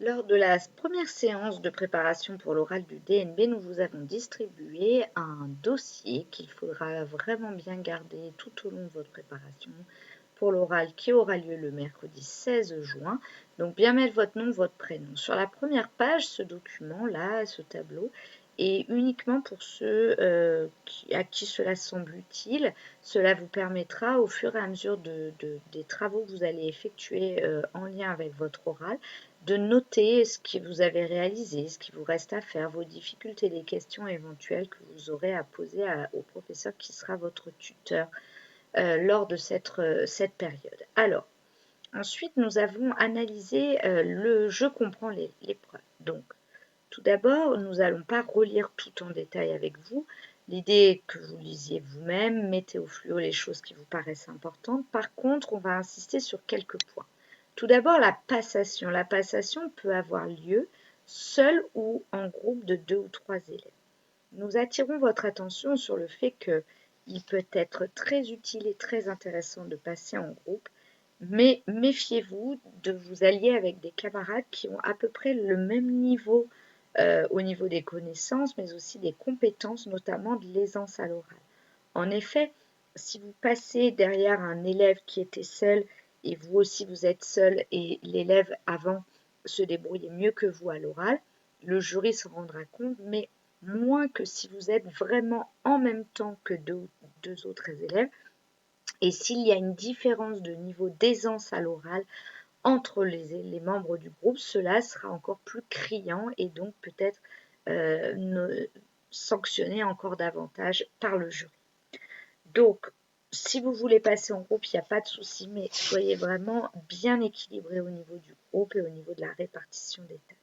Lors de la première séance de préparation pour l'oral du DNB, nous vous avons distribué un dossier qu'il faudra vraiment bien garder tout au long de votre préparation pour l'oral qui aura lieu le mercredi 16 juin. Donc bien mettre votre nom, votre prénom. Sur la première page, ce document-là, ce tableau, est uniquement pour ceux à qui cela semble utile. Cela vous permettra au fur et à mesure des travaux que vous allez effectuer en lien avec votre oral de noter ce que vous avez réalisé, ce qui vous reste à faire, vos difficultés, les questions éventuelles que vous aurez à poser au professeur qui sera votre tuteur lors de cette période. Alors, ensuite, nous avons analysé le je comprends l'épreuve. Donc, tout d'abord, nous n'allons pas relire tout en détail avec vous. L'idée est que vous lisiez vous-même, mettez au fluo les choses qui vous paraissent importantes. Par contre, on va insister sur quelques points. Tout d'abord, la passation. La passation peut avoir lieu seule ou en groupe de 2 ou 3 élèves. Nous attirons votre attention sur le fait qu'il peut être très utile et très intéressant de passer en groupe, mais méfiez-vous de vous allier avec des camarades qui ont à peu près le même niveau au niveau des connaissances, mais aussi des compétences, notamment de l'aisance à l'oral. En effet, si vous passez derrière un élève qui était seul et vous aussi vous êtes seul et l'élève avant se débrouillait mieux que vous à l'oral, le jury se rendra compte, mais moins que si vous êtes vraiment en même temps que deux autres élèves. Et s'il y a une différence de niveau d'aisance à l'oral entre les membres du groupe, cela sera encore plus criant et donc peut-être sanctionné encore davantage par le jury. Donc, si vous voulez passer en groupe, il n'y a pas de souci, mais soyez vraiment bien équilibré au niveau du groupe et au niveau de la répartition des tâches.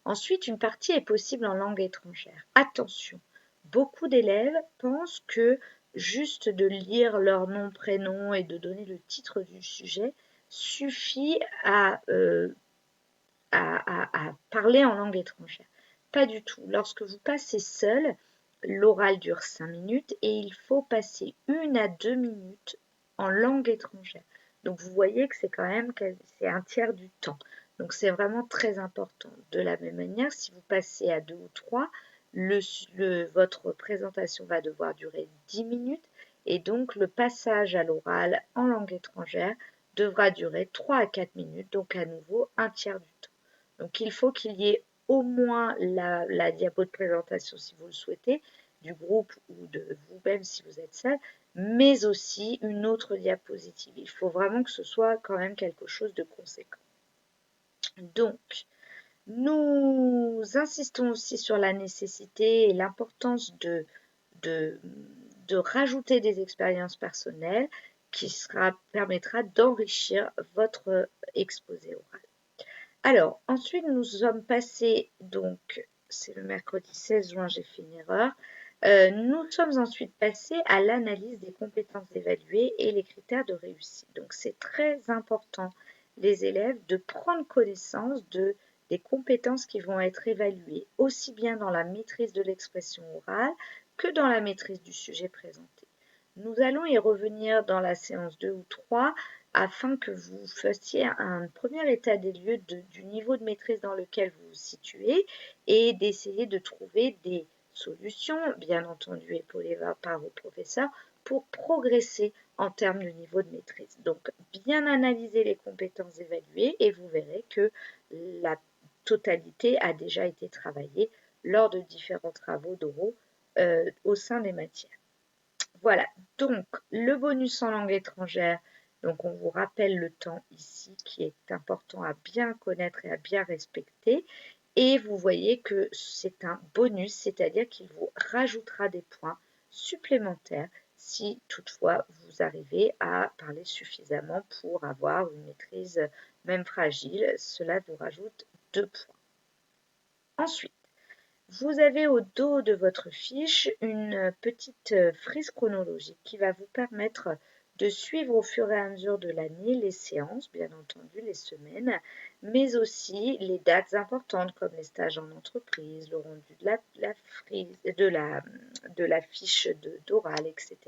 Ensuite, une partie est possible en langue étrangère. Attention, beaucoup d'élèves pensent que juste de lire leur nom, prénom et de donner le titre du sujet suffit à parler en langue étrangère. Pas du tout. Lorsque vous passez seul, l'oral dure 5 minutes et il faut passer 1 à 2 minutes en langue étrangère. Donc vous voyez que c'est quand même c'est un tiers du temps. Donc c'est vraiment très important. De la même manière, si vous passez à 2 ou 3, votre présentation va devoir durer 10 minutes et donc le passage à l'oral en langue étrangère devra durer 3 à 4 minutes, donc à nouveau un tiers du temps. Donc il faut qu'il y ait au moins la diapo de présentation si vous le souhaitez, du groupe ou de vous-même si vous êtes seul, mais aussi une autre diapositive. Il faut vraiment que ce soit quand même quelque chose de conséquent. Donc, nous insistons aussi sur la nécessité et l'importance de, de rajouter des expériences personnelles qui permettra d'enrichir votre exposé oral. Alors, ensuite, nous sommes passés, donc, c'est le mercredi 16 juin, j'ai fait une erreur. Nous sommes ensuite passés à l'analyse des compétences évaluées et les critères de réussite. Donc, c'est très important, les élèves, de prendre connaissance des compétences qui vont être évaluées, aussi bien dans la maîtrise de l'expression orale que dans la maîtrise du sujet présenté. Nous allons y revenir dans la séance 2 ou 3 afin que vous fassiez un premier état des lieux du niveau de maîtrise dans lequel vous vous situez et d'essayer de trouver des solutions, bien entendu épaulées par vos professeurs, pour progresser en termes de niveau de maîtrise. Donc, bien analyser les compétences évaluées et vous verrez que la totalité a déjà été travaillée lors de différents travaux d'oraux au sein des matières. Voilà, donc le bonus en langue étrangère, donc on vous rappelle le temps ici qui est important à bien connaître et à bien respecter. Et vous voyez que c'est un bonus, c'est-à-dire qu'il vous rajoutera des points supplémentaires si toutefois vous arrivez à parler suffisamment pour avoir une maîtrise même fragile. Cela vous rajoute 2 points. Ensuite, vous avez au dos de votre fiche une petite frise chronologique qui va vous permettre de suivre au fur et à mesure de l'année les séances, bien entendu les semaines, mais aussi les dates importantes comme les stages en entreprise, le rendu de la fiche d'oral, etc.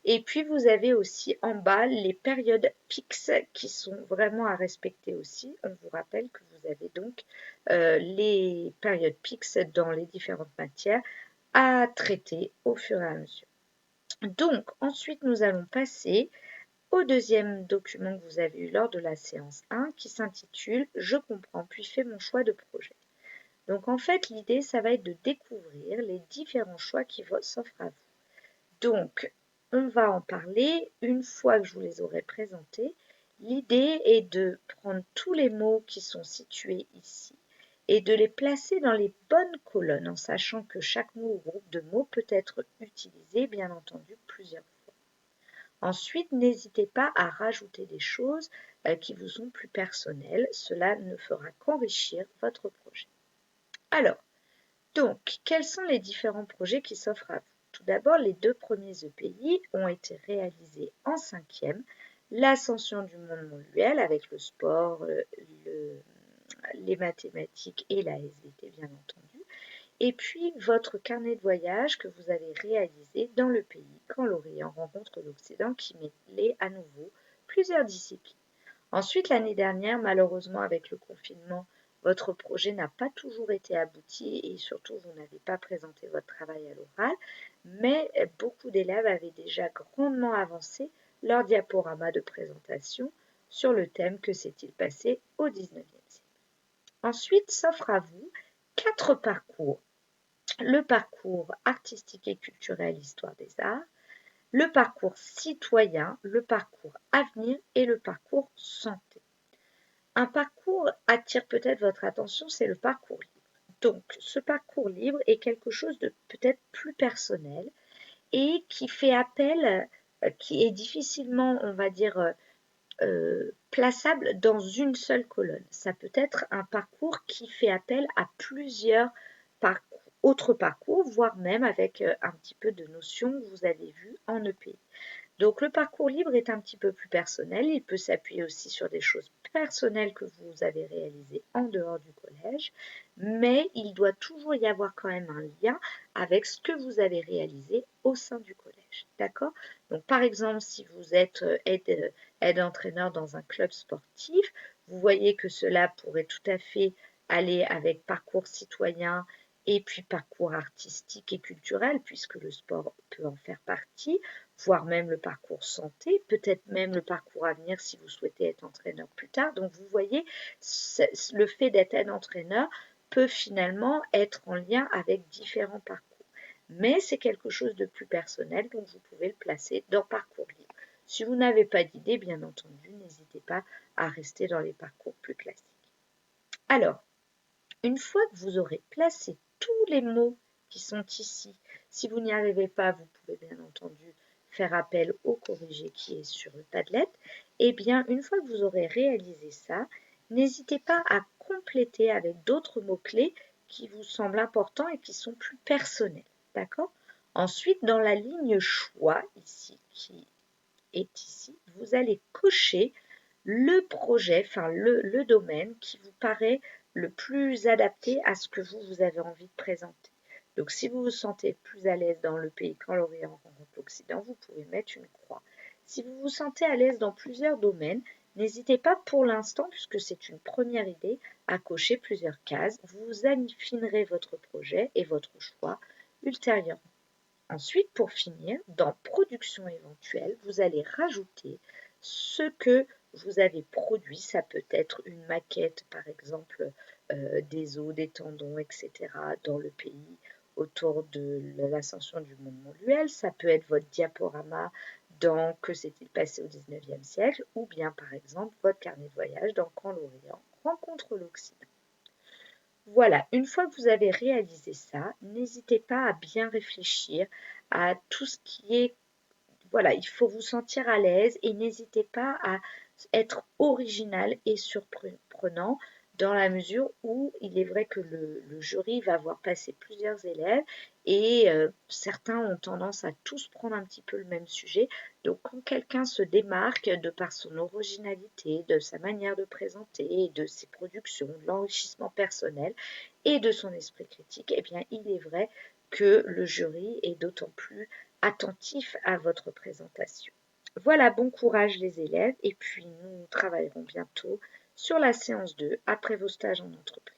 Et puis vous avez aussi en bas les périodes PIX qui sont vraiment à respecter aussi. On vous rappelle que vous avez donc les périodes PIX dans les différentes matières à traiter au fur et à mesure. Donc ensuite nous allons passer au deuxième document que vous avez eu lors de la séance 1 qui s'intitule « Je comprends puis fais mon choix de projet ». Donc en fait l'idée ça va être de découvrir les différents choix qui s'offrent à vous. Donc on va en parler une fois que je vous les aurai présentés. L'idée est de prendre tous les mots qui sont situés ici et de les placer dans les bonnes colonnes en sachant que chaque mot ou groupe de mots peut être utilisé bien entendu plusieurs fois. Ensuite, n'hésitez pas à rajouter des choses qui vous sont plus personnelles. Cela ne fera qu'enrichir votre projet. Alors, donc, quels sont les différents projets qui s'offrent à vous? Tout d'abord, les 2 premiers EPI ont été réalisés en 5e. L'ascension du monde mondial avec le sport, les mathématiques et la SVT, bien entendu. Et puis, votre carnet de voyage que vous avez réalisé dans le pays quand l'Orient rencontre l'Occident qui mêlait à nouveau plusieurs disciplines. Ensuite, l'année dernière, malheureusement, avec le confinement, votre projet n'a pas toujours été abouti et surtout, vous n'avez pas présenté votre travail à l'oral, mais beaucoup d'élèves avaient déjà grandement avancé leur diaporama de présentation sur le thème « Que s'est-il passé au XIXe siècle ?» Ensuite, s'offre à vous 4 parcours. Le parcours artistique et culturel Histoire des arts, le parcours citoyen, le parcours avenir et le parcours santé. Un parcours attire peut-être votre attention, c'est le parcours libre. Donc, ce parcours libre est quelque chose de peut-être plus personnel et qui fait appel, qui est difficilement, on va dire, plaçable dans une seule colonne. Ça peut être un parcours qui fait appel à plusieurs autres parcours, voire même avec un petit peu de notions que vous avez vues en EPI. Donc le parcours libre est un petit peu plus personnel, il peut s'appuyer aussi sur des choses personnelles que vous avez réalisées en dehors du collège, mais il doit toujours y avoir quand même un lien avec ce que vous avez réalisé au sein du collège. D'accord? Donc par exemple, si vous êtes aide-entraîneur dans un club sportif, vous voyez que cela pourrait tout à fait aller avec parcours citoyen et puis parcours artistique et culturel, puisque le sport peut en faire partie, voire même le parcours santé, peut-être même le parcours avenir si vous souhaitez être entraîneur plus tard. Donc vous voyez, le fait d'être aide-entraîneur peut finalement être en lien avec différents parcours. Mais c'est quelque chose de plus personnel, donc vous pouvez le placer dans parcours libre. Si vous n'avez pas d'idée, bien entendu, n'hésitez pas à rester dans les parcours plus classiques. Alors, une fois que vous aurez placé tous les mots qui sont ici, si vous n'y arrivez pas, vous pouvez bien entendu faire appel au corrigé qui est sur le Padlet. Et bien, une fois que vous aurez réalisé ça, n'hésitez pas à compléter avec d'autres mots-clés qui vous semblent importants et qui sont plus personnels. D'accord? Ensuite, dans la ligne choix, ici, qui est ici, vous allez cocher le projet, enfin le domaine qui vous paraît le plus adapté à ce que vous avez envie de présenter. Donc si vous vous sentez plus à l'aise dans le pays quand l'Orient rencontre l'Occident, vous pouvez mettre une croix. Si vous vous sentez à l'aise dans plusieurs domaines, n'hésitez pas pour l'instant, puisque c'est une première idée, à cocher plusieurs cases. Vous affinerez votre projet et votre choix ultérieurement. Ensuite, pour finir, dans production éventuelle, vous allez rajouter ce que vous avez produit. Ça peut être une maquette, par exemple, des os, des tendons, etc. dans le pays autour de l'ascension du monde mondial. Ça peut être votre diaporama dans Que s'est-il passé au XIXe siècle ou bien, par exemple, votre carnet de voyage dans Quand l'Orient rencontre l'Occident. Voilà, une fois que vous avez réalisé ça, n'hésitez pas à bien réfléchir à tout ce qui est... Voilà, il faut vous sentir à l'aise et n'hésitez pas à être original et surprenant dans la mesure où il est vrai que le jury va voir passer plusieurs élèves et certains ont tendance à tous prendre un petit peu le même sujet. Donc quand quelqu'un se démarque de par son originalité, de sa manière de présenter, de ses productions, de l'enrichissement personnel et de son esprit critique, eh bien il est vrai que le jury est d'autant plus attentif à votre présentation. Voilà, bon courage les élèves et puis nous travaillerons bientôt sur la séance 2 après vos stages en entreprise.